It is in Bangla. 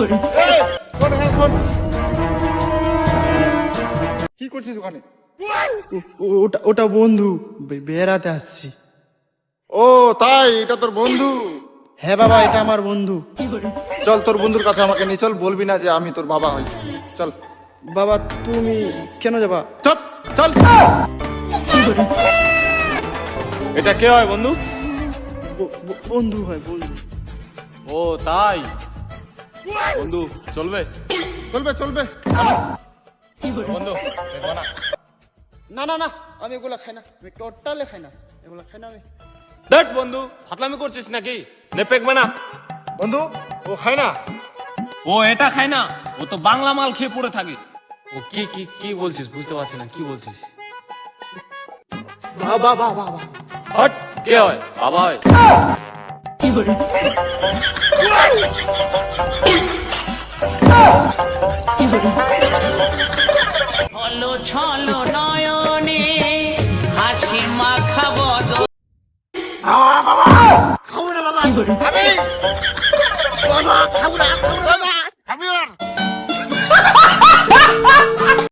এই, শোন, হ্যাঁ, শোন। কি করছিস ওখানে? ওটা বন্ধু, বেড়াতে আসছি। ও তাই, এটা তোর বন্ধু? হ্যাঁ বাবা, এটা আমার বন্ধু। চল তোর বন্ধুর কাছে আমাকে নিয়ে চল, বলবি না যে আমি তোর বাবা হই। চল বাবা, তুমি কেন যাবা? চল চল। এটা কে হয় বন্ধু? বন্ধু হয়, বন্ধু। ও তাই, বন্ধু চলবে? চলবে চলবে। বন্ধু দেখবো না। না না না, আমি এগুলা খাই না, আমি টোটালে খাই না, এগুলা খাই না আমি। দেখ বন্ধু, ফাতলামি করছিস নাকি? নে পেকবে না। বন্ধু, ও খায় না? ও এটা খায় না, ও তো বাংলা মাল খেয়ে পড়ে থাকে। ও কি কি কি বলছিস বুঝতে পারছি না, কি বলছিস? বাবা বাবা বাবা, হট, কে হয়? বাবা হয়? ছলো ছলো নয়নে হাসি মাখা বদন। খাবো না বাবা, আমি বাবা খাবো না, খাবো না। চল